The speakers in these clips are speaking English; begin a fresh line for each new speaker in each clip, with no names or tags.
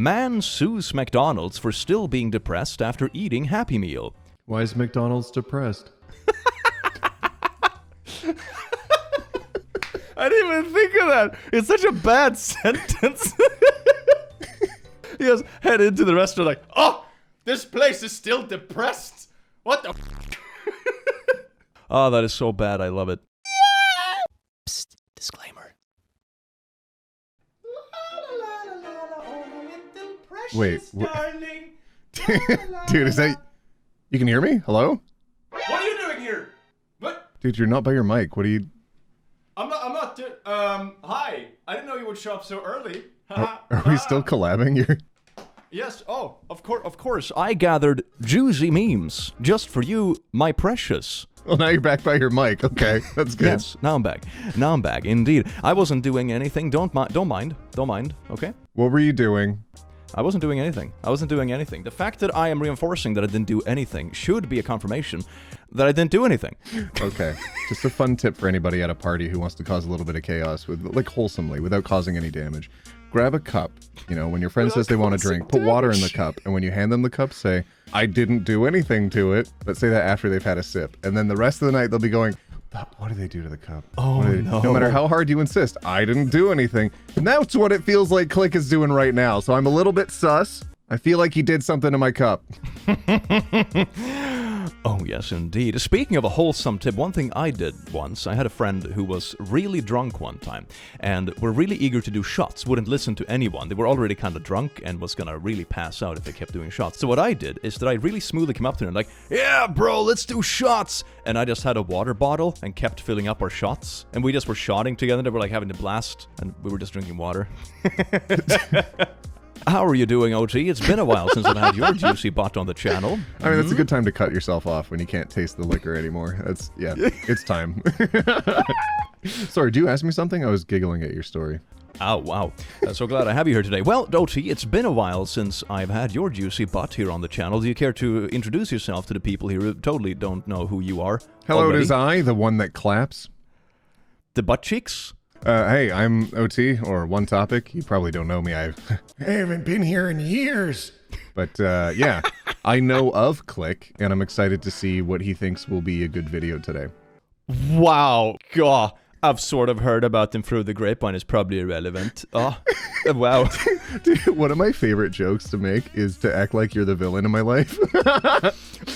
Man sues McDonald's for still being depressed after eating Happy Meal.
Why is McDonald's depressed?
I didn't even think of that. It's such a bad sentence. He goes, head into the restaurant like, oh, this place is still depressed. What the f***? Oh, that is so bad. I love it. Psst, disclaimer.
Wait. Dude, is that... You can hear me? Hello?
What are you doing here? What?
Dude, you're not by your mic. What are you...
I'm not hi. I didn't know you would show up so early.
Are we still collabing? You're...
Yes, oh, of course. I gathered juicy memes just for you, my precious.
Well, now you're back by your mic. Okay, that's good.
Yes, now I'm back. Indeed. I wasn't doing anything. Don't mind, okay?
What were you doing?
I wasn't doing anything. The fact that I am reinforcing that I didn't do anything should be a confirmation that I didn't do anything.
Okay. Just a fun tip for anybody at a party who wants to cause a little bit of chaos with, like, wholesomely, without causing any damage. Grab a cup, you know, when your friend says they want a drink, put water in the cup, and when you hand them the cup, say, I didn't do anything to it, but say that after they've had a sip. And then the rest of the night, they'll be going, what do they do to the cup?
Oh, no.
No matter how hard you insist, I didn't do anything. And that's what it feels like Click is doing right now. So I'm a little bit sus. I feel like he did something to my cup.
Oh, yes, indeed. Speaking of a wholesome tip, one thing I did once, I had a friend who was really drunk one time, and were really eager to do shots, wouldn't listen to anyone. They were already kind of drunk and was gonna really pass out if they kept doing shots. So what I did is that I really smoothly came up to him like, yeah, bro, let's do shots! And I just had a water bottle and kept filling up our shots, and we just were shotting together. They were like having a blast, and we were just drinking water. How are you doing, OT? It's been a while since I've had your juicy butt on the channel.
I mean, that's a good time to cut yourself off when you can't taste the liquor anymore. That's, yeah, it's time. Sorry, do you ask me something? I was giggling at your story.
Oh, wow. So glad I have you here today. Well, OT, it's been a while since I've had your juicy butt here on the channel. Do you care to introduce yourself to the people here who totally don't know who you are?
Hello, it is I, the one that claps.
The butt cheeks?
Hey, I'm OT, or One Topic. You probably don't know me. I haven't been here in years. But, yeah, I know of Click, and I'm excited to see what he thinks will be a good video today.
Wow. God. I've sort of heard about them through the grapevine. It's probably irrelevant. Oh, wow.
Dude, one of my favorite jokes to make is to act like you're the villain in my life.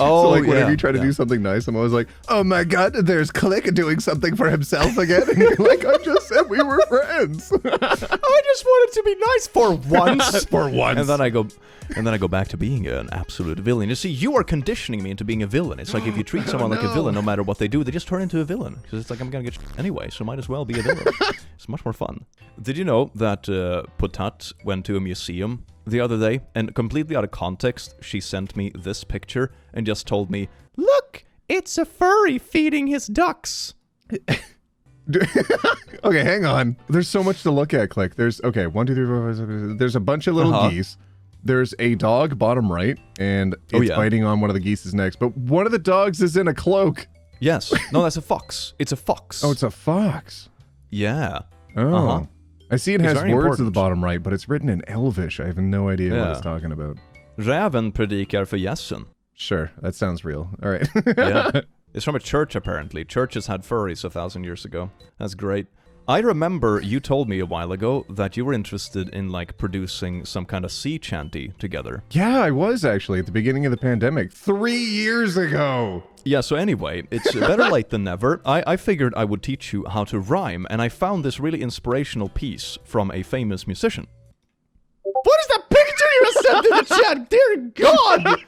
Oh,
so, like, whenever you try to do something nice, I'm always like, oh my god, there's Click doing something for himself again. And you're like, I just said we were friends.
I just wanted to be nice for once.
For once.
And then I go back to being an absolute villain. You see, you are conditioning me into being a villain. It's like if you treat someone like a villain, no matter what they do, they just turn into a villain. Because it's like, I'm going to get anyway, so might as well be a villain. It's much more fun. Did you know that Putat went to a museum the other day, and completely out of context, she sent me this picture and just told me, look, it's a furry feeding his ducks.
Okay, hang on. There's so much to look at, Click. There's, okay, 1, 2, 3, 4, 5, 6, there's a bunch of little geese. There's a dog, bottom right, and it's biting on one of the geese's necks. But one of the dogs is in a cloak.
Yes. No, that's a fox. It's a fox.
Oh, it's a fox.
Yeah.
Oh. I see it has words
important
at the bottom right, but it's written in Elvish. I have no idea what it's talking about.
Räven predikar för gässen.
Sure, that sounds real. All right.
Yeah. It's from a church, apparently. Churches had furries 1,000 years ago. That's great. I remember you told me a while ago that you were interested in, like, producing some kind of sea chanty together.
Yeah, I was, actually, at the beginning of the pandemic. 3 years ago!
Yeah, so anyway, it's better late than never. I figured I would teach you how to rhyme, and I found this really inspirational piece from a famous musician.
What is that picture you sent in the chat? Dear God!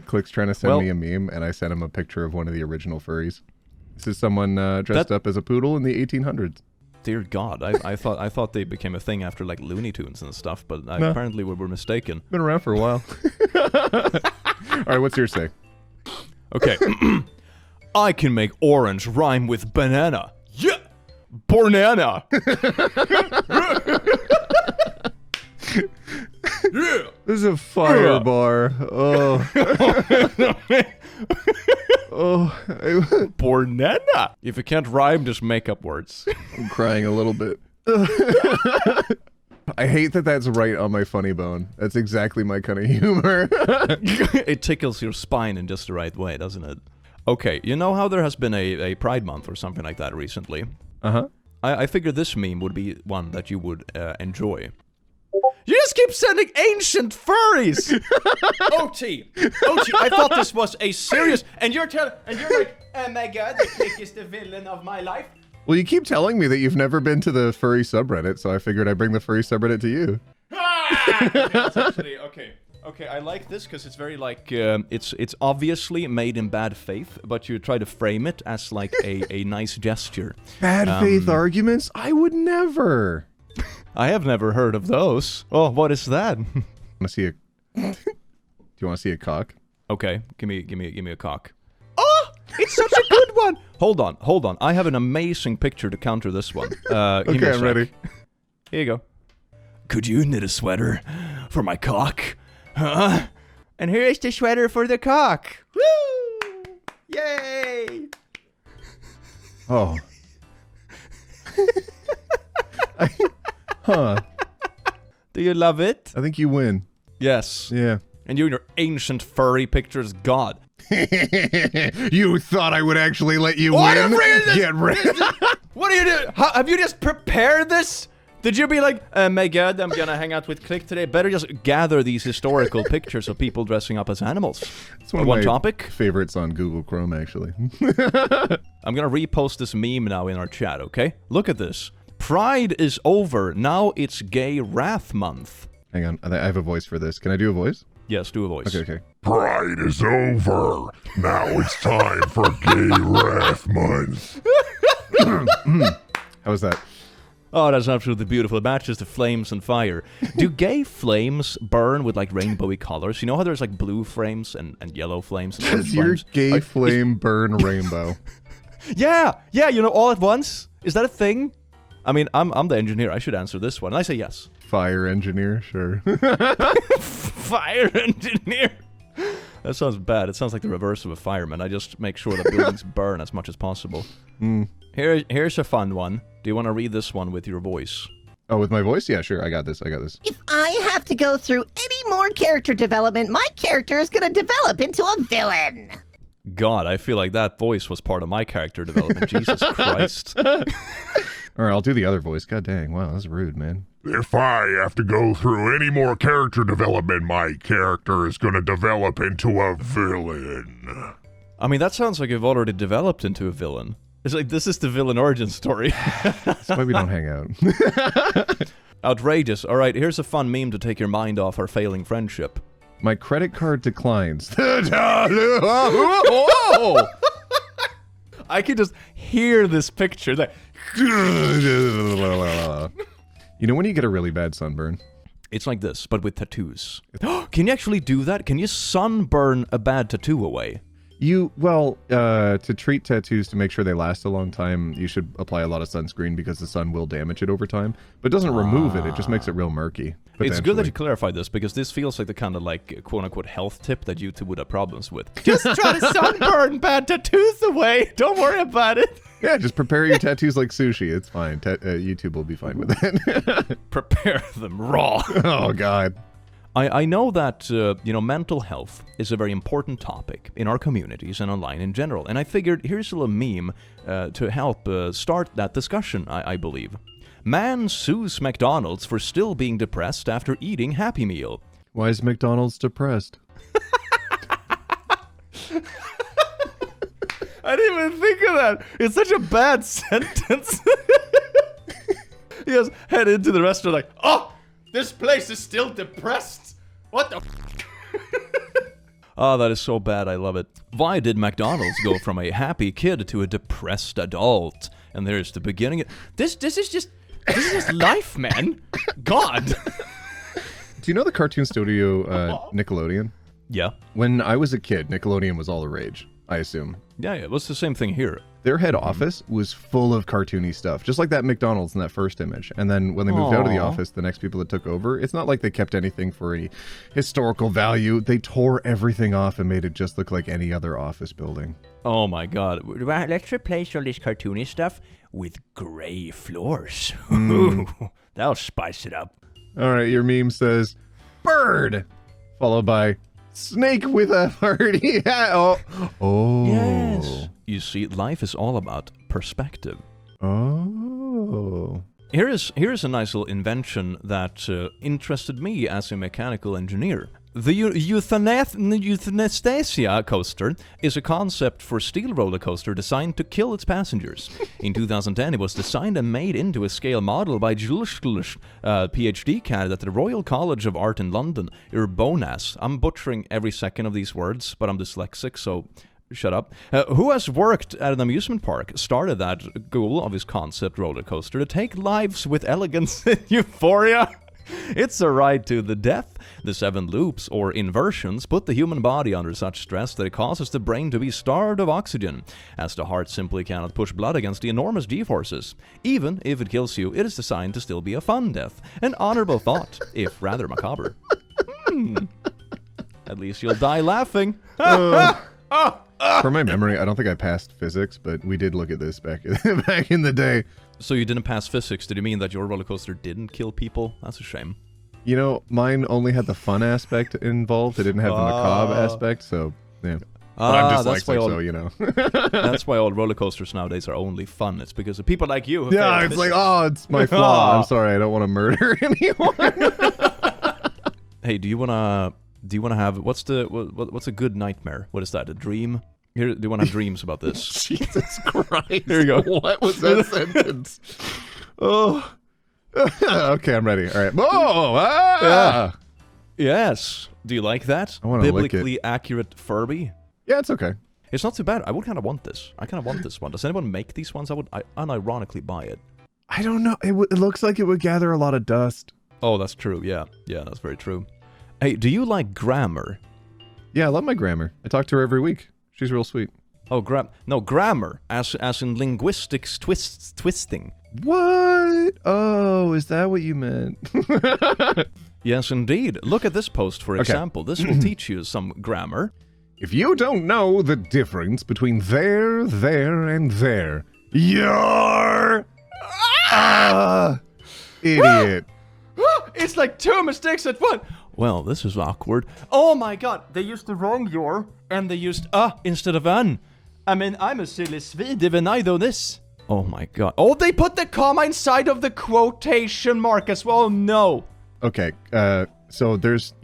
Click's trying to send me a meme, and I sent him a picture of one of the original furries. This is someone dressed up as a poodle in the 1800s.
Dear God, I thought they became a thing after, like, Looney Tunes and stuff, but apparently we were mistaken.
Been around for a while. All right, what's yours say?
Okay. I can make orange rhyme with banana. Yeah! Banana! Yeah!
This is a fire bar. Oh. Oh.
Banana! If you can't rhyme, just make up words.
I'm crying a little bit. I hate that that's right on my funny bone. That's exactly my kind of humor.
It tickles your spine in just the right way, doesn't it? Okay, you know how there has been a Pride Month or something like that recently?
Uh-huh.
I figured this meme would be one that you would enjoy. You just keep sending ancient furries! OT, I thought this was a serious... And you're like, oh my god, the pig is the villain of my life.
Well, you keep telling me that you've never been to the furry subreddit, so I figured I'd bring the furry subreddit to you.
Okay, that's actually, okay, I like this because it's very like, it's obviously made in bad faith, but you try to frame it as like a nice gesture.
Bad faith arguments? I would never.
I have never heard of those. Oh, what is that?
Want to see a... Do you want to see a cock?
Okay, give me a cock. Oh, it's such a good one. Hold on. I have an amazing picture to counter this one.
Okay, I'm ready.
Here you go. Could you knit a sweater for my cock? Huh? And here's the sweater for the cock. Woo! Yay!
Oh. Huh.
Do you love it?
I think you win.
Yes.
Yeah.
And you and your ancient furry pictures, God.
You thought I would actually let you
What
win? Get ready.
What are you doing? Have you just prepared this? Did you be like, my god, I'm gonna hang out with Click today? Better just gather these historical pictures of people dressing up as animals.
It's one of my
topic.
favorites on Google Chrome, actually.
I'm gonna repost this meme now in our chat, okay? Look at this. Pride is over. Now it's Gay Wrath Month.
Hang on, I have a voice for this. Can I do a voice?
Yes, do a voice.
Okay.
Pride is over. Now it's time for Gay Wrath Month.
How was that?
Oh, that's absolutely beautiful. It matches the flames and fire. Do gay flames burn with like rainbowy colors? You know how there's like blue flames and yellow flames? And
Does your gay flame burn rainbow?
Yeah, you know, all at once? Is that a thing? I mean, I'm the engineer. I should answer this one. And I say yes.
Fire engineer, sure.
Fire engineer. That sounds bad. It sounds like the reverse of a fireman. I just make sure that buildings burn as much as possible. Here's a fun one. Do you want to read this one with your voice?
Oh, with my voice? Yeah, sure. I got this.
If I have to go through any more character development, my character is going to develop into a villain.
God, I feel like that voice was part of my character development. Jesus Christ.
All right, I'll do the other voice. God dang, wow, that's rude, man.
If I have to go through any more character development, my character is gonna develop into a villain.
I mean, that sounds like you've already developed into a villain. It's like, this is the villain origin story.
That's why we don't hang out.
Outrageous. All right, here's a fun meme to take your mind off our failing friendship.
My credit card declines.
Whoa! I can just hear this picture. That
You know when you get a really bad sunburn?
it's like this, but with tattoos. Can you actually do that? Can you sunburn a bad tattoo away?
To treat tattoos to make sure they last a long time, you should apply a lot of sunscreen because the sun will damage it over time. But it doesn't remove it, it just makes it real murky.
It's good that you clarified this, because this feels like the kind of like quote-unquote health tip that YouTube would have problems with. Just try to sunburn bad tattoos away. Don't worry about it.
Yeah, just prepare your tattoos like sushi. It's fine. YouTube will be fine with that.
Prepare them raw.
Oh, God.
I know that, mental health is a very important topic in our communities and online in general, and I figured here's a little meme to help start that discussion, I believe. Man sues McDonald's for still being depressed after eating Happy Meal.
Why is McDonald's depressed?
I didn't even think of that. It's such a bad sentence. He goes, head into the restaurant like, oh, this place is still depressed. What the Oh, that is so bad. I love it. Why did McDonald's go from a happy kid to a depressed adult? And there's the beginning. This is just life, man. God.
Do you know the cartoon studio Nickelodeon?
Yeah.
When I was a kid, Nickelodeon was all the rage, I assume.
Yeah, it was the same thing here.
Their head office was full of cartoony stuff, just like that McDonald's in that first image. And then when they moved out of the office, the next people that took over, it's not like they kept anything for any historical value. They tore everything off and made it just look like any other office building.
Oh my god. Let's replace all this cartoony stuff with gray floors. That'll spice it up.
All right, your meme says bird, followed by snake with a party hat. Oh.
Yes. You see, life is all about perspective.
Oh.
Here is a nice little invention that interested me as a mechanical engineer. The euthanasia coaster is a concept for steel roller coaster designed to kill its passengers. In 2010, it was designed and made into a scale model by Jules PhD candidate at the Royal College of Art in London, Urbonas. I'm butchering every second of these words, but I'm dyslexic, so shut up. Who has worked at an amusement park, started that goal of his concept roller coaster to take lives with elegance and euphoria. It's a ride to the death. The 7 loops, or inversions, put the human body under such stress that it causes the brain to be starved of oxygen, as the heart simply cannot push blood against the enormous g-forces. Even if it kills you, it is designed to still be a fun death. An honorable thought, if rather macabre. At least you'll die laughing.
From my memory, I don't think I passed physics, but we did look at this back in the day.
So you didn't pass physics. Did you mean that your roller coaster didn't kill people? That's a shame.
You know, mine only had the fun aspect involved. It didn't have the macabre aspect, so yeah. But I'm dyslexic, so you know.
That's why all roller coasters nowadays are only fun. It's because of people like you.
Yeah, it's like, oh, it's my flaw. I'm sorry, I don't want to murder anyone.
Hey, do you wanna have what's a good nightmare? What is that? A dream? Here, do you want to have dreams about this?
Jesus Christ!
Here you go.
What was that sentence? Oh. Okay, I'm ready. All right. Oh,
yeah. Yes. Do you like that?
I want to lick
Biblically
it.
accurate Furby?
Yeah, it's okay.
It's not too bad. I would kind of want this. I kind of want this one. Does anyone make these ones? I would unironically buy it.
I don't know. It looks like it would gather a lot of dust.
Oh, that's true. Yeah. Yeah, that's very true. Hey, do you like grammar?
Yeah, I love my grammar. I talk to her every week. She's real sweet.
Oh, grammar, as in linguistics twisting.
What? Oh, is that what you meant?
Yes, indeed. Look at this post, for example. This will teach you some grammar.
If you don't know the difference between there, and there, you're... idiot.
It's like 2 mistakes at once.
Well, this is awkward.
Oh my god, they used the wrong your and they used instead of an. I mean, I'm a silly Swede even I know this.
Oh my god.
Oh, they put the comma inside of the quotation mark as well. No.
Okay, so there's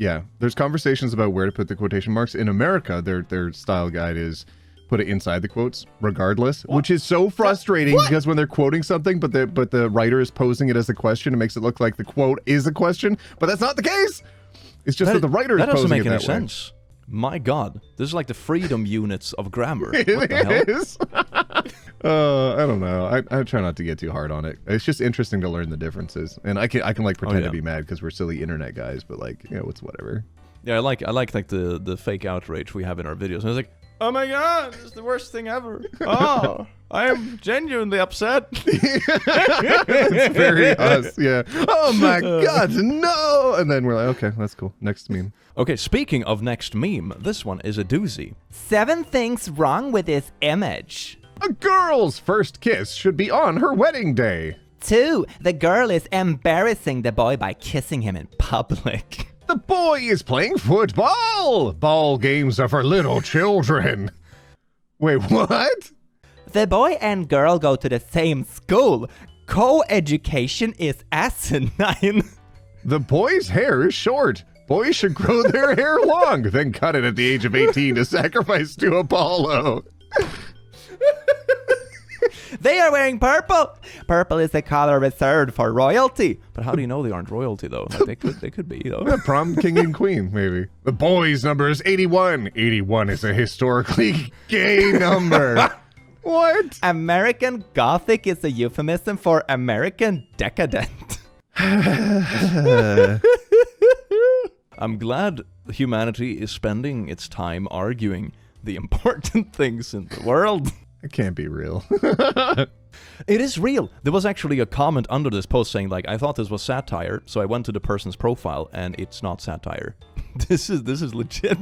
conversations about where to put the quotation marks. In America, their style guide is put it inside the quotes regardless, which is so frustrating because when they're quoting something, but the writer is posing it as a question, it makes it look like the quote is a question, but that's not the case. It's just that the writer is posing it that way. That doesn't make any sense.
My God, this is like the freedom units of grammar. What the
hell? I don't know. I try not to get too hard on it. It's just interesting to learn the differences, and I can like pretend to be mad because we're silly internet guys, but like, you know, it's whatever.
Yeah, I like the fake outrage we have in our videos. And it's like,
oh my god, this is the worst thing ever. Oh, I am genuinely upset.
It's very us, yeah. Oh my god, no! And then we're like, okay, that's cool. Next meme.
Okay, speaking of next meme, this one is a doozy.
7 things wrong with this image.
A girl's first kiss should be on her wedding day.
2, the girl is embarrassing the boy by kissing him in public.
The boy is playing football! Ball games are for little children. Wait, what?
The boy and girl go to the same school. Co-education is asinine.
The boy's hair is short. Boys should grow their hair long, then cut it at the age of 18 to sacrifice to Apollo.
They are wearing purple. Purple is the color reserved for royalty.
But how do you know they aren't royalty, though? Like, they could be, though.
Yeah, prom king and queen, maybe. The boy's number is 81. 81 is a historically gay number. What?
American Gothic is a euphemism for American decadent.
I'm glad humanity is spending its time arguing the important things in the world.
It can't be real.
It is real. There was actually a comment under this post saying, like, I thought this was satire, so I went to the person's profile, and it's not satire. This is legit.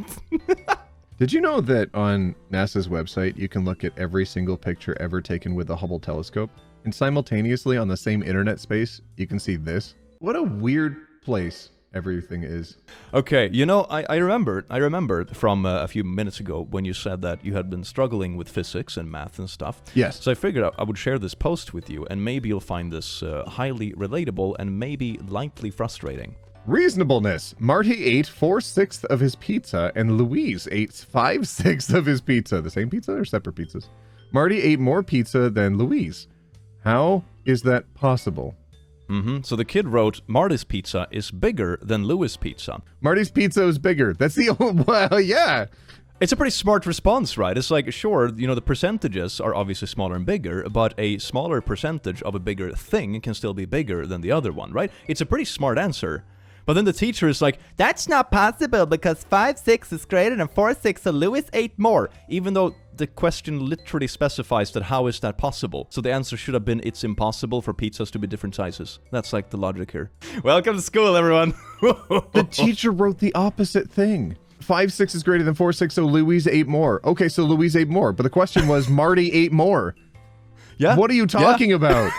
Did you know that on NASA's website, you can look at every single picture ever taken with the Hubble telescope? And simultaneously, on the same internet space, you can see this? What a weird place everything is.
Okay, you know, I remembered from a few minutes ago when you said that you had been struggling with physics and math and stuff.
Yes.
So I figured I would share this post with you, and maybe you'll find this highly relatable and maybe lightly frustrating.
Reasonableness. Marty ate 4/6 of his pizza, and Louise ate 5/6 of his pizza. The same pizza or separate pizzas? Marty ate more pizza than Louise. How is that possible?
So the kid wrote, Marty's pizza is bigger than Louis' pizza.
Marty's pizza is bigger. That's the old... Well, yeah.
It's a pretty smart response, right? It's like, sure, you know, the percentages are obviously smaller and bigger, but a smaller percentage of a bigger thing can still be bigger than the other one, right? It's a pretty smart answer. But then the teacher is like, that's not possible because 5/6 is greater than 4/6, so Louis ate more. Even though the question literally specifies that how is that possible? So the answer should have been, it's impossible for pizzas to be different sizes. That's like the logic here. Welcome to school, everyone.
The teacher wrote the opposite thing. 5/6 is greater than 4/6, so Louise ate more. Okay, so Louise ate more. But the question was, Marty ate more.
Yeah.
What are you talking about?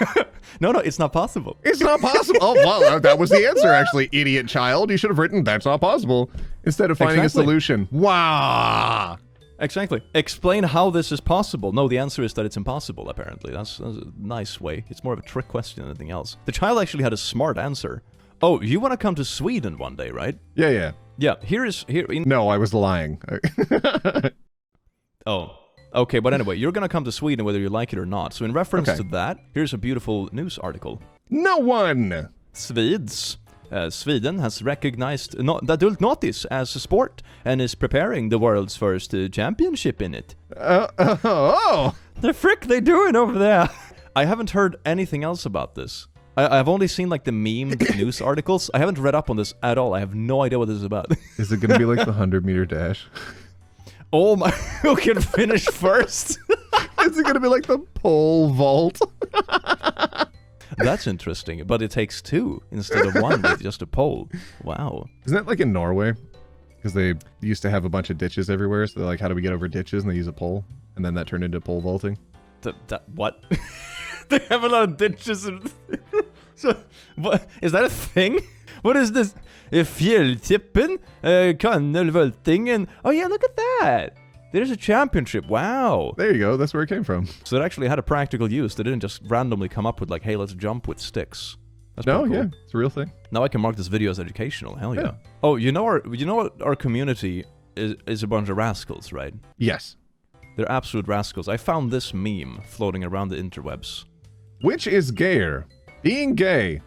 No, it's not possible.
It's not possible. Oh, well, that was the answer, actually, idiot child. You should have written, that's not possible, instead of finding a solution. Wow.
Exactly. Explain how this is possible. No, the answer is that it's impossible, apparently. That's a nice way. It's more of a trick question than anything else. The child actually had a smart answer. Oh, you want to come to Sweden one day, right?
Yeah.
Yeah,
No, I was lying.
Oh. Okay, but anyway, you're gonna come to Sweden whether you like it or not. So in reference
Okay.
to that, here's a beautiful news article.
No one!
Swedes. Sweden has recognized adult notice as a sport and is preparing the world's first championship in it.
Oh!
The frick they doing over there? I haven't heard anything else about this. I've only seen like the memed news articles. I haven't read up on this at all. I have no idea what this is about.
Is it gonna be like the 100-meter dash?
Oh my, who can finish first?
Is it gonna be like the pole vault?
That's interesting, but it takes two instead of one with just a pole. Wow.
Isn't that like in Norway? Because they used to have a bunch of ditches everywhere, so they're like, how do we get over ditches? And they use a pole, and then that turned into pole vaulting.
What? They have a lot of ditches. So, what, is that a thing? What is this? Fjälltippen, kanelvoltingen. Oh yeah, look at that. There's a championship. Wow.
There you go. That's where it came from.
So it actually had a practical use. They didn't just randomly come up with like, hey, let's jump with sticks. That's
No,
pretty cool.
yeah, it's a real thing.
Now I can mark this video as educational. Hell yeah.
Yeah.
Oh, you know what our community is a bunch of rascals, right?
Yes.
They're absolute rascals. I found this meme floating around the interwebs.
Which is gayer? Being gay.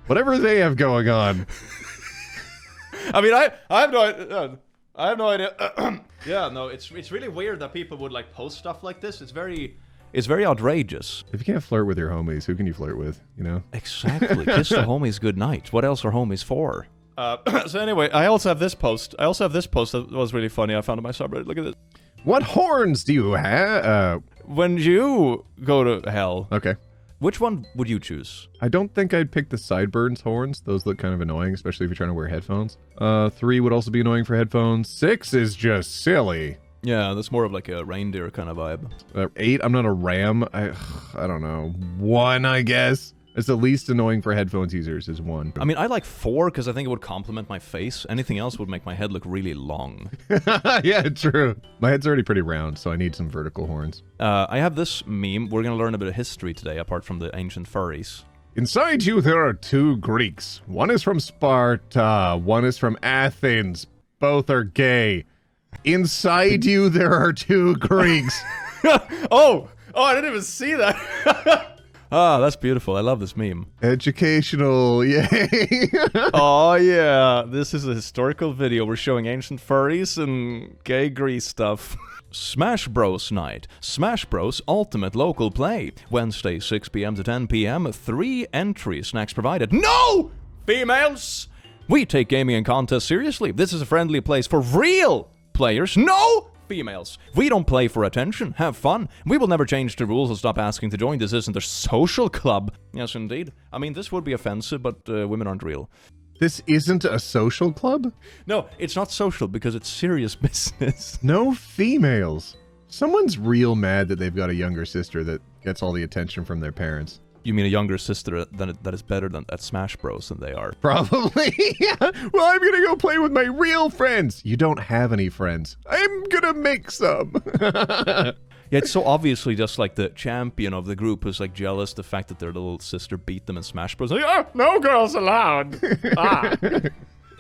Whatever they have going on.
I mean, I have no idea. I have no idea. Yeah, no, it's really weird that people would like post stuff like this. It's very outrageous.
If you can't flirt with your homies, who can you flirt with, you know?
Exactly. Kiss the homies goodnight. What else are homies for? So anyway, I also have this post. That was really funny. I found on my subreddit. Look at this.
What horns do you have?
When you go to hell,
Okay.
which one would you choose?
I don't think I'd pick the sideburns horns. Those look kind of annoying, especially if you're trying to wear headphones. 3 would also be annoying for headphones. 6 is just silly.
Yeah, that's more of like a reindeer kind of vibe.
8, I'm not a ram. I don't know. 1, I guess. It's the least annoying for headphones users is 1.
I mean, I like 4 because I think it would complement my face. Anything else would make my head look really long.
Yeah, true. My head's already pretty round, so I need some vertical horns.
I have this meme. We're going to learn a bit of history today, apart from the ancient furries.
Inside you, there are 2 Greeks. One is from Sparta. One is from Athens. Both are gay. Inside you, there are 2 Greeks.
Oh, I didn't even see that. Ah, that's beautiful. I love this meme.
Educational, yay.
Oh, yeah. This is a historical video. We're showing ancient furries and gay Greece stuff. Smash Bros Night. Smash Bros Ultimate Local Play. Wednesday, 6 p.m. to 10 p.m. 3 entry snacks provided. No! Females! We take gaming and contests seriously. This is a friendly place for real players. No! Females. We don't play for attention. Have fun. We will never change the rules or stop asking to join. This isn't a social club. Yes, indeed. I mean, this would be offensive, but women aren't real.
This isn't a social club?
No, it's not social because it's serious business.
No females. Someone's real mad that they've got a younger sister that gets all the attention from their parents.
You mean a younger sister that is better at Smash Bros than they are?
Probably. Yeah. Well, I'm gonna go play with my real friends. You don't have any friends. I'm gonna make some.
Yeah, it's so obviously just like the champion of the group who's like jealous the fact that their little sister beat them in Smash Bros. Like, oh, no girls allowed.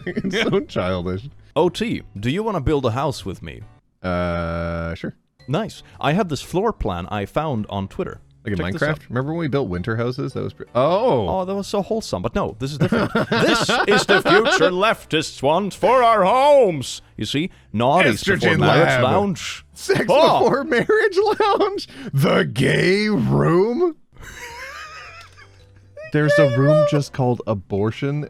It's so childish.
OT, do you want to build a house with me?
Sure.
Nice. I have this floor plan I found on Twitter.
Like in
Check this
Minecraft?
out.
Remember when we built winter houses? That was Oh,
That was so wholesome. But no, this is different. This is the future leftists want for our homes. You see, naughties before
Estrogen
marriage
lab.
lounge.
Sex before marriage lounge? The gay room? There's a room just called abortion.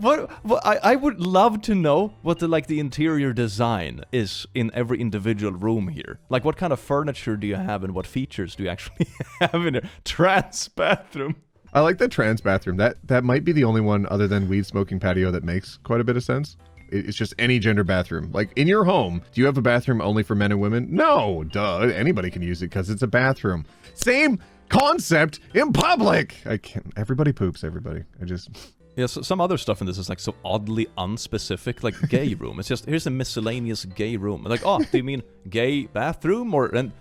What I would love to know what the interior design is in every individual room here. Like, what kind of furniture do you have and what features do you actually have in a trans bathroom?
I like the trans bathroom. That might be the only one other than weed smoking patio that makes quite a bit of sense. It's just any gender bathroom. Like, in your home, do you have a bathroom only for men and women? No, duh. Anybody can use it because it's a bathroom. Same concept in public. I can't. Everybody poops, everybody.
Yeah, so some other stuff in this is like so oddly unspecific, like gay room. It's just, here's a miscellaneous gay room. Like, oh, do you mean gay bathroom?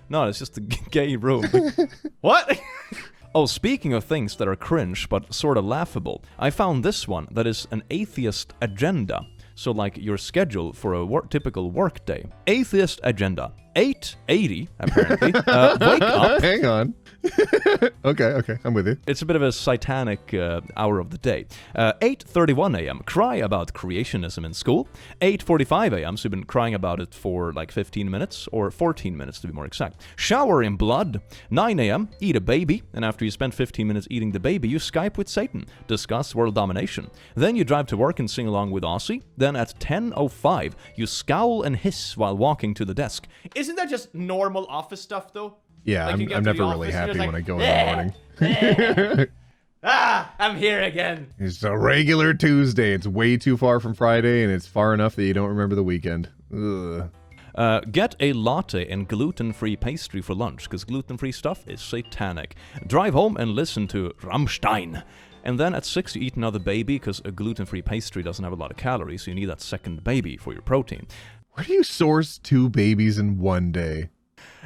No, it's just a gay room. Like, what? Oh, speaking of things that are cringe but sort of laughable, I found this one that is an atheist agenda. So like your schedule for a typical work day. Atheist agenda. 8:80, apparently. Wake up.
Hang on. Okay, I'm with you.
It's a bit of a satanic hour of the day. 8:31 a.m., cry about creationism in school. 8:45 a.m., so you've been crying about it for like 15 minutes, or 14 minutes to be more exact. Shower in blood. 9 a.m., eat a baby, and after you spend 15 minutes eating the baby, you Skype with Satan, discuss world domination. Then you drive to work and sing along with Ozzy. Then at 10:05, you scowl and hiss while walking to the desk.
Isn't that just normal office stuff, though?
Yeah,
Like, you
I'm
get to the
never really
office and
happy
you're
when I
like,
go in the morning.
I'm here again.
It's a regular Tuesday. It's way too far from Friday, and it's far enough that you don't remember the weekend. Ugh.
Get a latte and gluten-free pastry for lunch, because gluten-free stuff is satanic. Drive home and listen to Rammstein. And then at 6 you eat another baby, because a gluten-free pastry doesn't have a lot of calories, so you need that second baby for your protein.
Where do you source 2 babies in one day?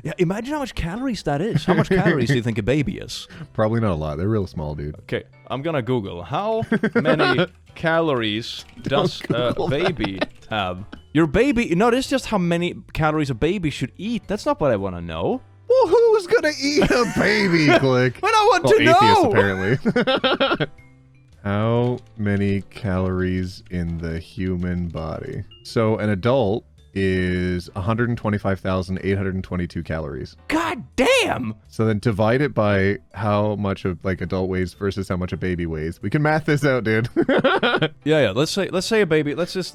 Yeah, imagine how much calories that is. How much calories do you think a baby is?
Probably not a lot. They're real small, dude.
Okay, I'm gonna Google. How many calories does a baby have? Your baby... No, this is just how many calories a baby should eat. That's not what I want to know.
Well, who's gonna eat a baby, Click?
But I want to
atheists,
know!
apparently. How many calories in the human body? So an adult is 125,822 calories.
God damn!
So then divide it by how much of like adult weighs versus how much a baby weighs. We can math this out, dude.
Yeah. Let's say a baby. Let's just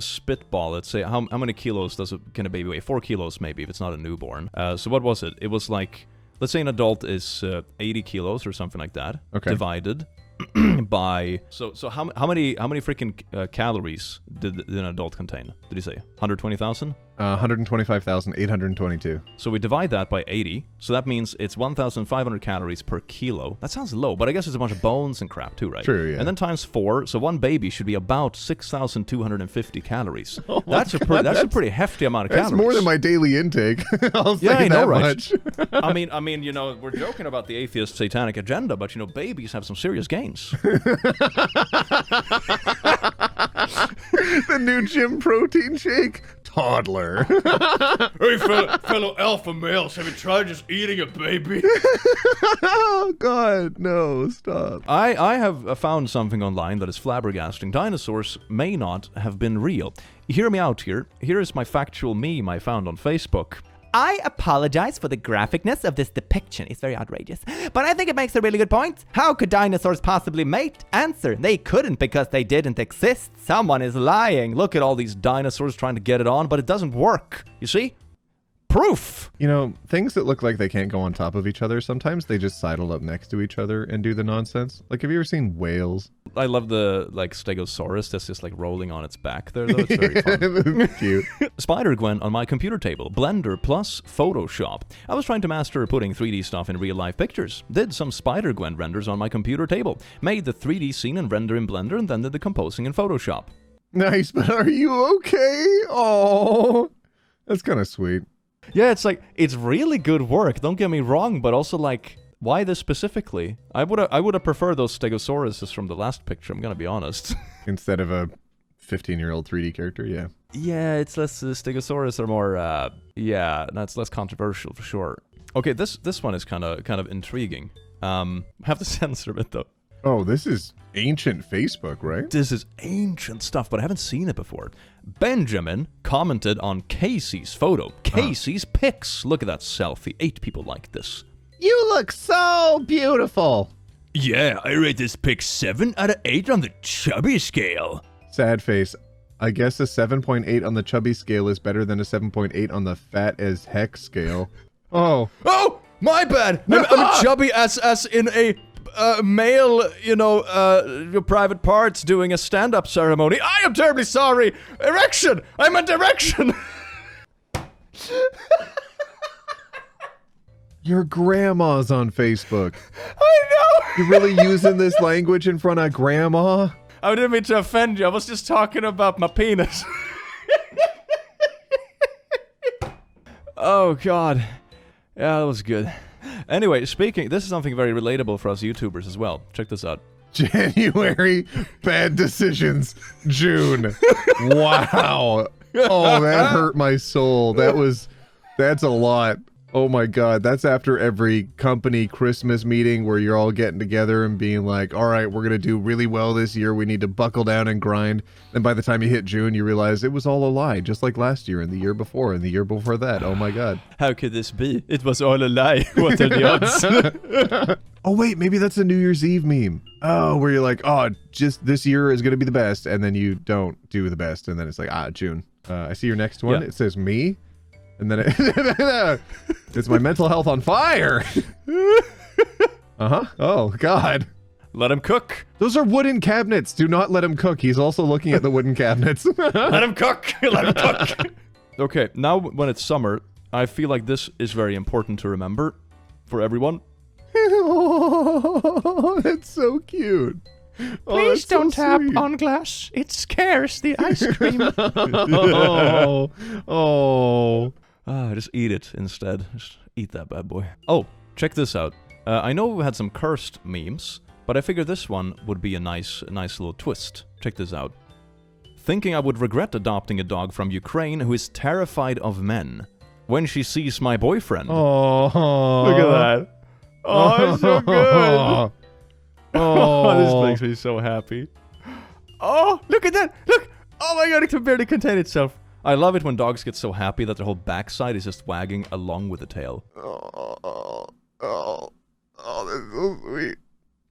spitball. Let's say how many kilos can a baby weigh? 4 kilos maybe if it's not a newborn. So what was it? It was like, let's say an adult is 80 kilos or something like that. Okay. Divided by so how many freaking calories did an adult contain? Did he say 120,000?
125,822.
So we divide that by 80. So that means it's 1,500 calories per kilo. That sounds low, but I guess it's a bunch of bones and crap too, right?
True, yeah.
And then times 4, so one baby should be about 6,250 calories.
Oh
that's a pretty hefty amount of calories.
That's more than my daily intake. I'll say
I know,
that
right?
much.
I mean, you know, we're joking about the atheist satanic agenda, but you know, babies have some serious gains.
The new gym protein shake. Toddler.
Hey, fellow alpha males, have you tried just eating a baby?
Oh, God, no, stop.
I have found something online that is flabbergasting. Dinosaurs may not have been real. Hear me out here. Here is my factual meme I found on Facebook.
I apologize for the graphicness of this depiction. It's very outrageous. But I think it makes a really good point. How could dinosaurs possibly mate? Answer, they couldn't because they didn't exist. Someone is lying.
Look at all these dinosaurs trying to get it on, but it doesn't work. You see? proof.
You know, things that look like they can't go on top of each other, sometimes they just sidle up next to each other and do the nonsense. Like, have you ever seen whales?
I love the, like, Stegosaurus that's just, like, rolling on its back there, though. It's very fun.
Cute.
Spider-Gwen on my computer table. Blender plus Photoshop. I was trying to master putting 3D stuff in real-life pictures. Did some Spider-Gwen renders on my computer table. Made the 3D scene and render in Blender, and then did the composing in Photoshop.
Nice, but are you okay? Oh, that's kind of sweet.
Yeah, it's like, it's really good work, don't get me wrong, but also, like, why this specifically? I would have preferred those Stegosauruses from the last picture, I'm gonna be honest.
Instead of a 15-year-old 3D character, yeah.
Yeah, it's less, Stegosaurus are more, yeah, that's less controversial for sure. Okay, this one is kind of intriguing. Have to censor it though.
Oh, this is ancient Facebook, right?
This is ancient stuff, but I haven't seen it before. Benjamin commented on Casey's photo. Casey's pics. Look at that selfie. 8 people like this.
You look so beautiful.
Yeah, I rate this pic 7 out of 8 on the chubby scale.
Sad face. I guess a 7.8 on the chubby scale is better than a 7.8 on the fat as heck scale. Oh.
Oh, my bad. I'm chubby as in a male, you know, private parts doing a stand-up ceremony. I am terribly sorry. Erection. I meant erection.
Your grandma's on Facebook.
I know.
You're really using this language in front of grandma?
I didn't mean to offend you. I was just talking about my penis. Oh, God. Yeah, that was good. Anyway, this is something very relatable for us YouTubers as well. Check this out.
January, bad decisions. June. Wow. Oh, that hurt my soul. That's a lot. Oh my God, that's after every company Christmas meeting where you're all getting together and being like, all right, we're going to do really well this year. We need to buckle down and grind. And by the time you hit June, you realize it was all a lie, just like last year and the year before and the year before that. Oh my God.
How could this be? It was all a lie. What are the odds?
Oh wait, maybe that's a New Year's Eve meme. Oh, where you're like, oh, just this year is going to be the best. And then you don't do the best. And then it's like, June. I see your next one.
Yeah.
It says me. And then it's my mental health on fire. Oh, God.
Let him cook.
Those are wooden cabinets. Do not let him cook. He's also looking at the wooden cabinets.
Let him cook. Let him cook. Okay, now when it's summer, I feel like this is very important to remember for everyone.
Oh, that's so cute.
Please don't tap on glass. It scares the ice cream.
Oh.
Just eat it instead. Just eat that bad boy. Oh, check this out. I know we had some cursed memes, but I figured this one would be a nice little twist. Check this out. Thinking I would regret adopting a dog from Ukraine who is terrified of men when she sees my boyfriend.
Oh.
Look at that. Oh, it's so good. Oh, this makes me so happy. Oh, look at that. Look. Oh my God, it can barely contain itself. I love it when dogs get so happy that their whole backside is just wagging along with the tail.
Oh, that's so sweet.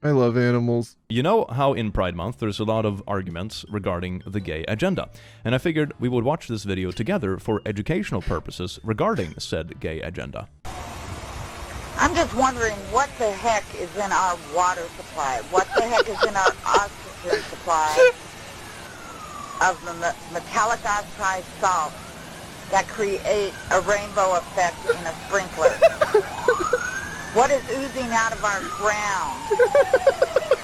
I love animals.
You know how in Pride Month there's a lot of arguments regarding the gay agenda, and I figured we would watch this video together for educational purposes regarding said gay agenda.
I'm just wondering what the heck is in our water supply? What the heck is in our oxygen supply of the metallic oxide salts that create a rainbow effect in a sprinkler? What is oozing out of our ground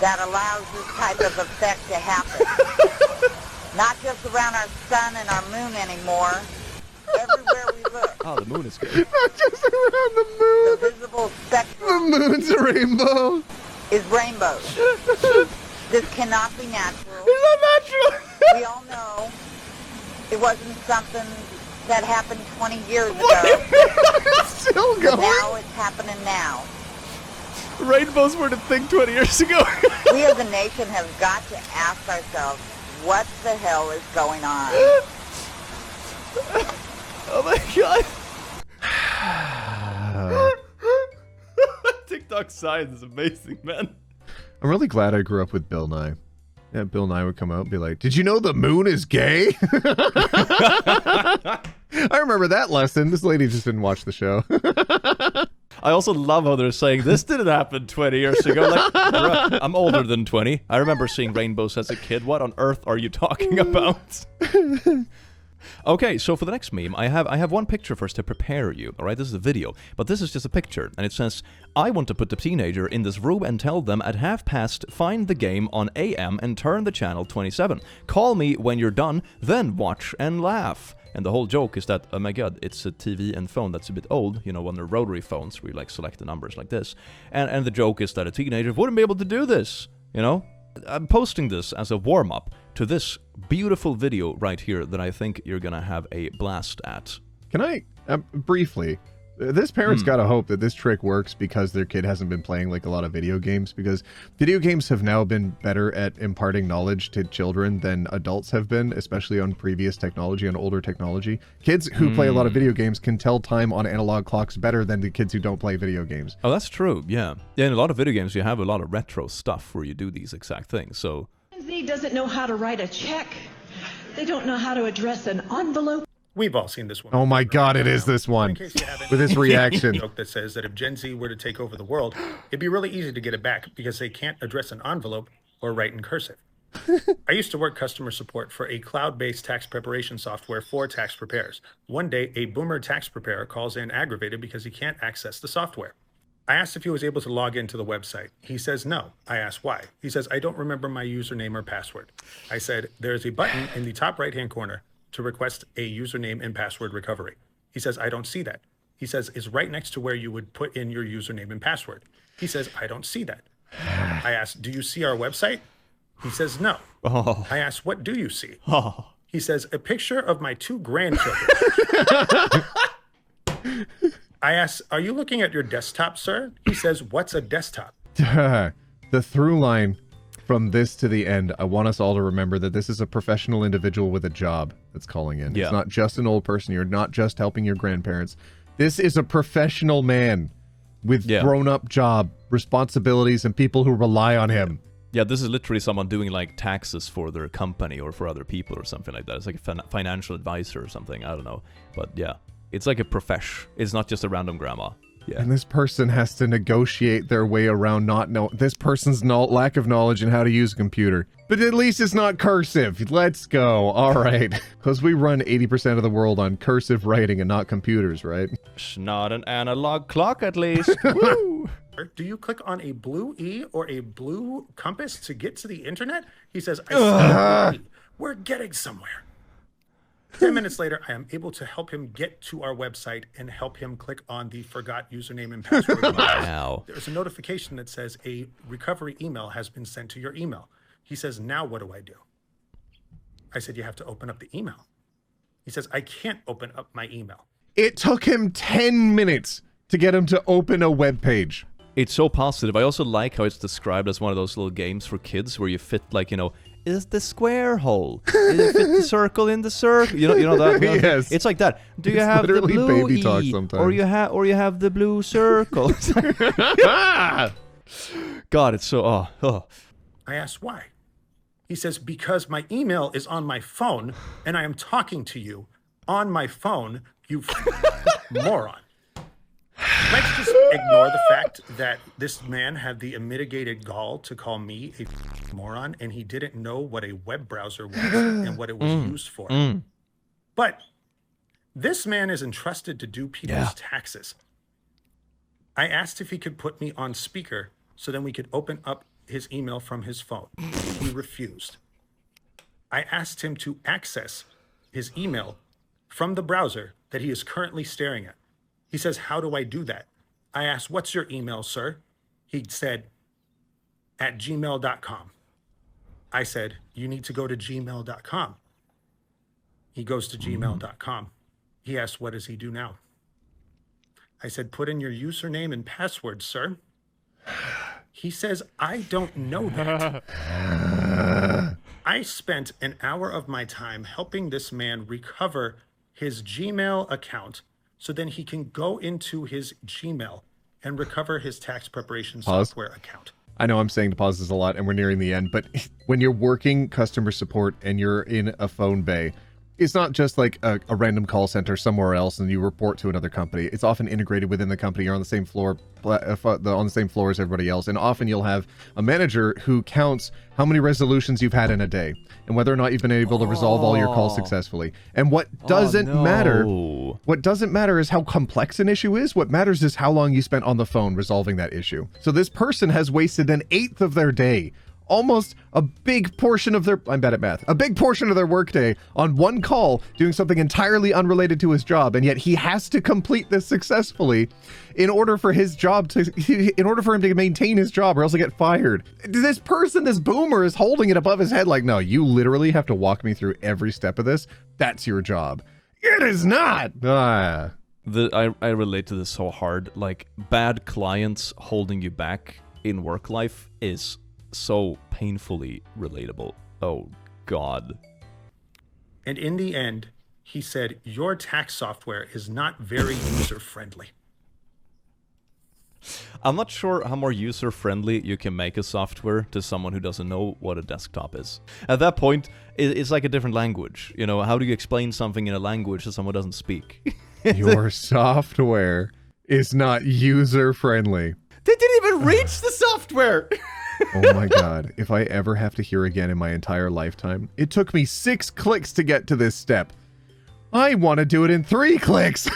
that allows this type of effect to happen? Not just around our sun and our moon anymore. Everywhere we look.
Oh, the moon is good.
Not just around the moon.
The visible spectrum
The moon's a rainbow.
is rainbows. This cannot be natural.
It's not natural.
We all know it wasn't something that happened 20 years ago.
It's still
But
going.
now it's happening now.
Rainbows were the thing 20 years ago.
We as a nation have got to ask ourselves, what the hell is going on?
Oh my God. TikTok science is amazing, man.
I'm really glad I grew up with Bill Nye. Yeah, Bill Nye would come out and be like, did you know the moon is gay? I remember that lesson. This lady just didn't watch the show.
I also love how they're saying this didn't happen 20 years ago. Like, bruh, I'm older than 20. I remember seeing rainbows as a kid. What on earth are you talking about? Okay, so for the next meme, I have one picture first to prepare you. All right, this is a video, but this is just a picture, and it says, "I want to put the teenager in this room and tell them at past, find the game on AM and turn the channel 27. Call me when you're done, then watch and laugh." And the whole joke is that, oh my god, it's a TV and phone that's a bit old, you know, one of the rotary phones where you like select the numbers like this. And the joke is that a teenager wouldn't be able to do this, you know? I'm posting this as a warm-up to this beautiful video right here that I think you're gonna have a blast at.
Can I, briefly, this parent's gotta hope that this trick works because their kid hasn't been playing like a lot of video games, because video games have now been better at imparting knowledge to children than adults have been, especially on previous technology, on older technology. Kids who play a lot of video games can tell time on analog clocks better than the kids who don't play video games.
Oh, that's true, yeah. Yeah, in a lot of video games you have a lot of retro stuff where you do these exact things, so...
Gen Z doesn't know how to write a check. They don't know how to address an envelope.
We've all seen this one.
Oh my god, it is this one. With his reaction.
Joke that says that if Gen Z were to take over the world, it'd be really easy to get it back because they can't address an envelope or write in cursive. I used to work customer support for a cloud-based tax preparation software for tax preparers. One day, a boomer tax preparer calls in aggravated because he can't access the software. I asked if he was able to log into the website. He says no. I asked why. He says, I don't remember my username or password. I said, there's a button in the top right-hand corner to request a username and password recovery. He says, I don't see that. He says, it's right next to where you would put in your username and password. He says, I don't see that. I asked, do you see our website? He says, no.
Oh.
I asked, what do you see?
Oh.
He says, a picture of my 2 grandchildren. I asked, are you looking at your desktop, sir? He says, what's a desktop?
The through line from this to the end, I want us all to remember that this is a professional individual with a job that's calling in.
Yeah.
It's not just an old person. You're not just helping your grandparents. This is a professional man with grown-up job, responsibilities, and people who rely on him.
Yeah, this is literally someone doing like taxes for their company or for other people or something like that. It's like a financial advisor or something. I don't know. But yeah, it's like a profesh. It's not just a random grandma. Yeah.
And this person has to negotiate their way around this person's lack of knowledge in how to use a computer. But at least it's not cursive. Let's go. All right. Because we run 80% of the world on cursive writing and not computers, right?
It's not an analog clock, at least. Woo!
Do you click on a blue E or a blue compass to get to the internet? He says, I see a blue E. We're getting somewhere. 10 minutes later, I am able to help him get to our website and help him click on the forgot username and password.
Wow.
There's a notification that says a recovery email has been sent to your email. He says, now what do I do? I said, you have to open up the email. He says, I can't open up my email.
It took him 10 minutes to get him to open a web page.
It's so positive. I also like how it's described as one of those little games for kids where you fit, like, you know, is the square hole? Did it fit the circle in the circle? You know that?
Yes.
It's like that. Do you have the blue
baby talk
E?
sometimes.
Or you have the blue circle? God, it's so
I asked why. He says, because my email is on my phone and I am talking to you on my phone, you moron. Let's just ignore the fact that this man had the unmitigated gall to call me a moron and he didn't know what a web browser was and what it was used for. But this man is entrusted to do people's taxes. I asked if he could put me on speaker so then we could open up his email from his phone. He refused. I asked him to access his email from the browser that he is currently staring at. He says, how do I do that? I asked, what's your email, sir? He said, at gmail.com. I said, you need to go to gmail.com. He goes to gmail.com. He asked, what does he do now? I said, put in your username and password, sir. He says, I don't know that. I spent an hour of my time helping this man recover his Gmail account so then he can go into his Gmail and recover his tax preparation software account.
I know I'm saying to pause this a lot and we're nearing the end, but when you're working customer support and you're in a phone bay, It's not just like a random call center somewhere else and you report to another company. It's often integrated within the company. You're on the same floor, on the same floor as everybody else. And often you'll have a manager who counts how many resolutions you've had in a day and whether or not you've been able to resolve all your calls successfully. And what doesn't matter is how complex an issue is. What matters is how long you spent on the phone resolving that issue. So this person has wasted an eighth of their day, almost a big portion of their, I'm bad at math, a big portion of their workday on one call doing something entirely unrelated to his job, and yet he has to complete this successfully in order for his job to, in order for him to maintain his job or else he'll get fired. This person, this boomer, is holding it above his head like, no, you literally have to walk me through every step of this. That's your job. It is not! I
relate to this so hard. Like, bad clients holding you back in work life is so painfully relatable. Oh, God.
And in the end, he said, your tax software is not very user-friendly.
I'm not sure how more user-friendly you can make a software to someone who doesn't know what a desktop is. At that point, it's like a different language. You know, how do you explain something in a language that someone doesn't speak?
Your software is not user-friendly.
They didn't even reach the software!
Oh my God. If I ever have to hear again in my entire lifetime, it took me 6 clicks to get to this step. I want to do it in 3 clicks.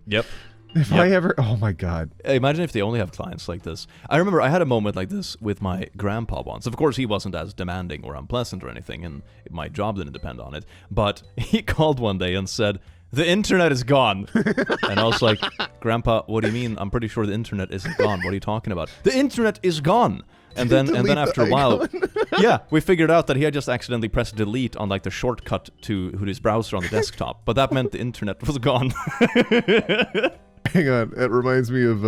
Yep.
If I ever, oh my God.
Imagine if they only have clients like this. I remember I had a moment like this with my grandpa once. Of course, he wasn't as demanding or unpleasant or anything, and my job didn't depend on it. But he called one day and said, "The internet is gone." And I was like, "Grandpa, what do you mean? I'm pretty sure the internet isn't gone. What are you talking about?" "The internet is gone." And then after a while, yeah, we figured out that he had just accidentally pressed delete on like the shortcut to his browser on the desktop. But that meant the internet was gone.
Hang on, it reminds me of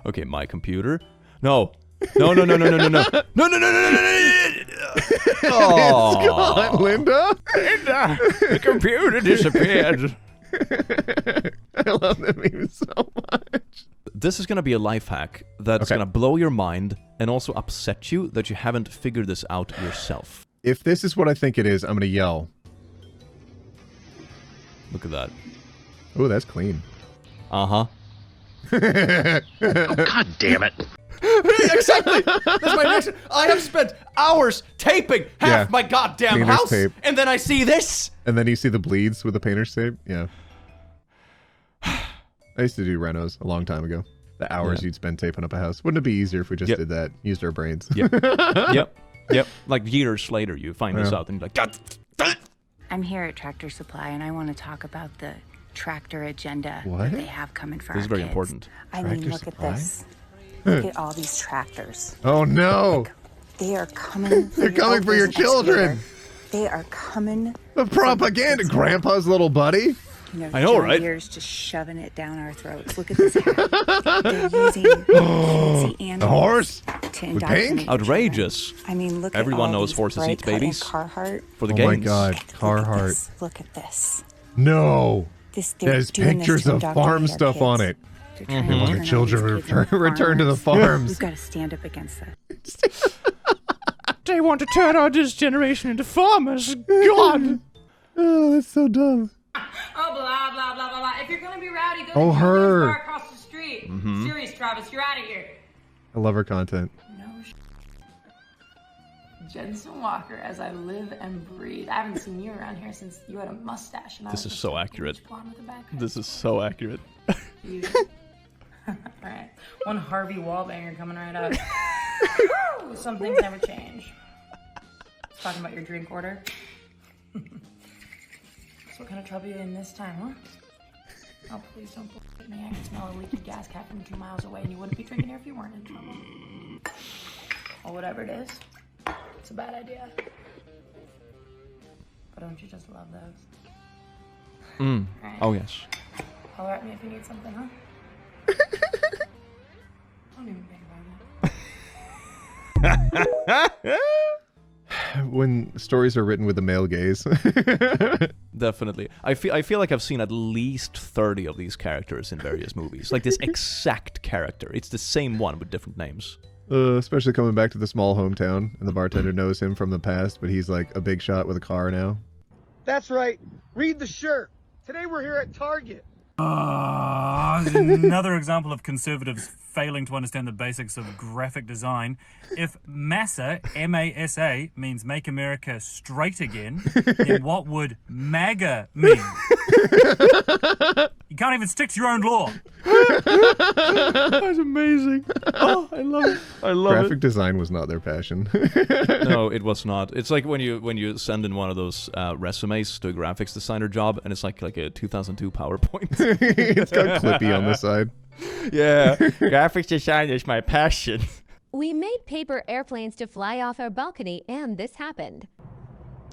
okay, my computer. No. No. Oh.
It's gone, Linda.
Linda, the computer disappeared.
I love that meme so much.
This is going to be a life hack that's going to blow your mind and also upset you that you haven't figured this out yourself.
If this is what I think it is, I'm going to yell.
Look at that.
Oh, that's clean.
Uh-huh.
Oh, God damn it.
Exactly! That's my reaction. I have spent hours taping half my goddamn
painter's
house,
tape.
and then I see this!
And then you see the bleeds with the painter's tape? Yeah. I used to do renos a long time ago. The hours you'd spend taping up a house. Wouldn't it be easier if we just did that? Used our brains.
Yep. Like years later, you find this out and you're like, God.
I'm here at Tractor Supply, and I want to talk about the tractor agenda
that
they have coming for
This is
our
very
kids.
important.
I mean, look at this. Look at all these tractors.
Oh, no.
They are coming.
They're coming for your children.
They are coming.
The propaganda, Grandpa's little buddy.
You know,
I know, right?
Deere's just shoving it down our throats. Look at this hat. They're using fancy animals
The horse?
to
With
indoctrinate
pink?
Outrageous.
children. I mean, look
Everyone
at all
knows
these
horses eat
bright-colored
babies.
Carhartt.
For the
Oh
games.
my God,
Look at
Carhartt.
this. Look at this.
No.
There's
There's pictures of farm stuff on it.
They're trying to turn all
The
these
children
kids into
return to the
farmers.
farms.
We've got to stand up against that.
They want to turn our this generation into farmers. God!
Oh, that's so dumb.
Oh, blah, blah, blah, blah, blah. If you're gonna be rowdy, go
Oh,
to
her.
the bar across the street. Serious, Travis, you're out of here.
I love her content.
No Jensen Walker, as I live and breathe. I haven't seen you around here since you had a mustache. And
This is so accurate.
With a back hair.
This is so accurate.
You. Alright. One Harvey Wallbanger coming right up. Woo! Some things never change. Talking about your drink order. So what kind of trouble you in this time, huh? Oh, please don't bullshit me. I can smell a leaky gas cap from 2 miles away, and you wouldn't be drinking here if you weren't in trouble. Or whatever it is. It's a bad idea. But don't you just love those? Right.
Oh, yes.
Holler at me if you need something, huh? Don't even think about it.
When stories are written with the male gaze.
Definitely. I feel like I've seen at least 30 of these characters in various movies. Like this exact character. It's the same one with different names.
Especially coming back to the small hometown, and the bartender knows him from the past, but he's like a big shot with a car now.
That's right. Read the shirt. Today we're here at Target.
Another example of conservatives failing to understand the basics of graphic design. If MASA, M-A-S-A, means Make America Straight Again, then what would MAGA mean? You can't even stick to your own law.
That's amazing. Oh, I love it. I love it.
Graphic design was not their passion.
No, it was not. It's like when you send in one of those resumes to a graphics designer job, and it's like a 2002 PowerPoint.
It's got Clippy on the side.
Yeah, graphics design is my passion.
We made paper airplanes to fly off our balcony, and this happened.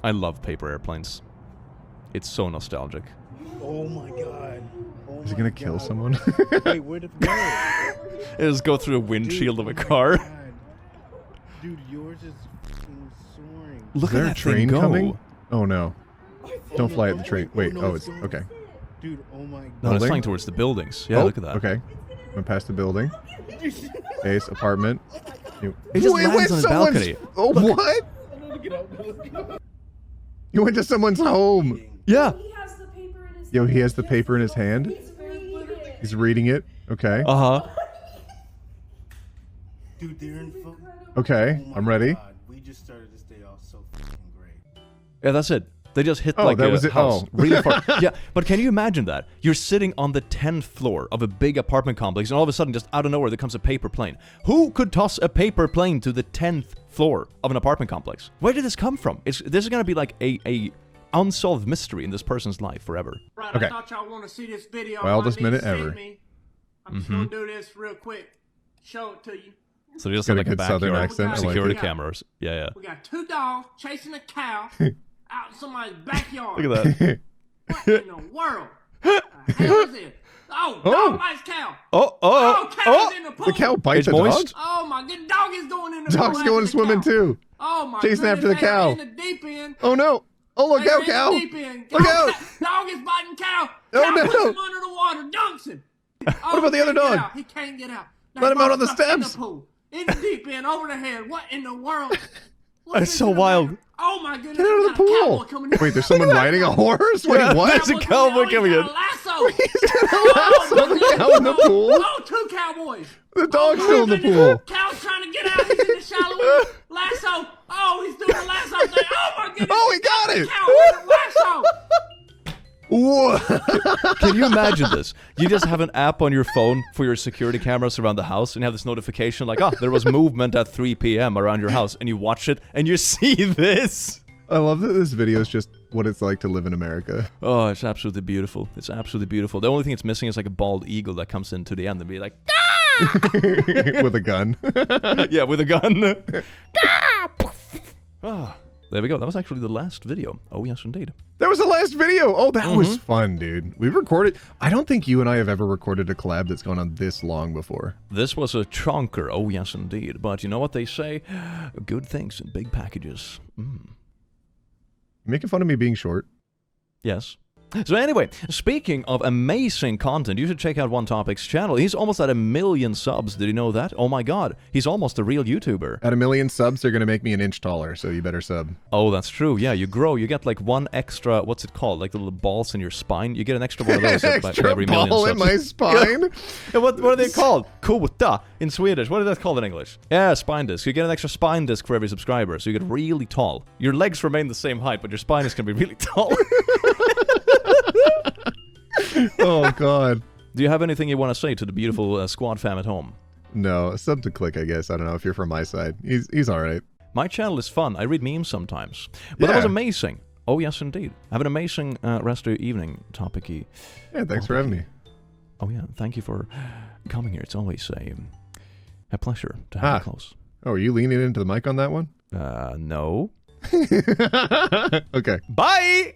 I love paper airplanes. It's so nostalgic.
Oh my god.
Is he gonna kill someone?
Wait, where'd it go?
It'll just go through a windshield of a car.
Dude, yours is fucking soaring.
Look
Is there
at
a
that
train
thing go.
coming? Oh no. Don't fly at the train. Wait, oh, it's okay.
Dude, oh my god.
No, it's flying towards the buildings. Yeah, look at that.
Okay. Went past the building. Base, apartment.
It just lands on his balcony.
Oh, what? You went to someone's home.
Yeah.
Yo, he has the paper in his hand. He's reading it. Okay.
Uh-huh.
Dude, they're in
Okay, I'm ready.
We just started this day off so fucking great.
Yeah, that's it. They just hit
Oh,
like
that
a
was it.
house
Oh.
really far. Yeah, but can you imagine that? You're sitting on the 10th floor of a big apartment complex, and all of a sudden, just out of nowhere, there comes a paper plane. Who could toss a paper plane to the 10th floor of an apartment complex? Where did this come from? This is going to be like a unsolved mystery in this person's life forever.
Right,
Okay.
I thought y'all want to see this video.
Wildest
Y'all need
minute
to see
ever.
me. I'm just going to do this real quick. Show it to you.
So they just
Got
have
a
like a
good southern
backyard
accent. I like
security
it.
cameras. Yeah, yeah.
We got 2 dogs chasing a cow out in somebody's backyard.
Look at that.
What in the world? The hell is it? Oh, dog bites cow. Cow's in the pool.
The cow bites a
moist.
dog?
Oh my good dog is going in the
Dog's
pool.
going
after the
swimming
cow.
too.
Oh my
Chasing after the
goodness, they are
cow.
in the deep end.
Oh no. Oh, look
They are
out,
in the
cow.
deep end.
Look
Cow-
out.
Dog is biting cow.
Oh,
Cow
no.
puts him under the water, dunks him.
What about the other dog?
He can't get out.
Let him out on the
Stuck in
steps.
the pool. In the deep end, over the head. What in the world?
That's so wild.
Oh my goodness.
Get out of the
we got a cowboy
pool.
coming in.
Wait, there's someone riding a horse? Wait,
Yeah,
what?
there's a cowboy coming in.
Lasso.
Lasso the cow in the pool?
Oh, 2 cowboys.
The dog's
my
still in the
goodness.
pool.
Cow's trying to get out. He's in the shallow end. Lasso. Oh, he's doing the lasso thing. Oh my goodness.
Oh, he got it.
Cow with a lasso.
Whoa.
Can you imagine this? You just have an app on your phone for your security cameras around the house, and you have this notification like, oh, there was movement at 3 p.m. around your house, and you watch it, and you see this.
I love that this video is just what it's like to live in America.
Oh, it's absolutely beautiful. It's absolutely beautiful. The only thing it's missing is like a bald eagle that comes into the end and be like,
With a gun.
yeah, with a gun. Ah, there we go. That was actually the last video. Oh, yes, indeed.
That was the last video. Oh, that was fun, dude. We recorded. I don't think you and I have ever recorded a collab that's gone on this long before.
This was a chonker. Oh, yes, indeed. But you know what they say? Good things in big packages.
Making fun of me being short.
Yes. So anyway, speaking of amazing content, you should check out One Topic's channel. He's almost at 1 million subs. Did you know that? Oh my god. He's almost a real YouTuber.
At 1 million subs, they're going to make me an inch taller, so you better sub.
Oh, that's true. Yeah, you grow. You get like one extra, what's it called? Like the little balls in your spine. You get an extra one of those
Extra
every million
ball
subs.
in my spine?
Yeah, what are they called? Kota in Swedish. What is that called in English? Yeah, spine disc. You get an extra spine disc for every subscriber, so you get really tall. Your legs remain the same height, but your spine is going to be really tall.
Oh, God.
Do you have anything you want to say to the beautiful squad fam at home?
No, sub to Click, I guess. I don't know if you're from my side. He's all right.
My channel is fun. I read memes sometimes. But that was amazing. Oh, yes, indeed. Have an amazing rest of your evening, Thoppicy.
Yeah, thanks for having me.
Oh, yeah. Thank you for coming here. It's always a pleasure to have you close.
Oh, are you leaning into the mic on that one?
No.
Okay.
Bye!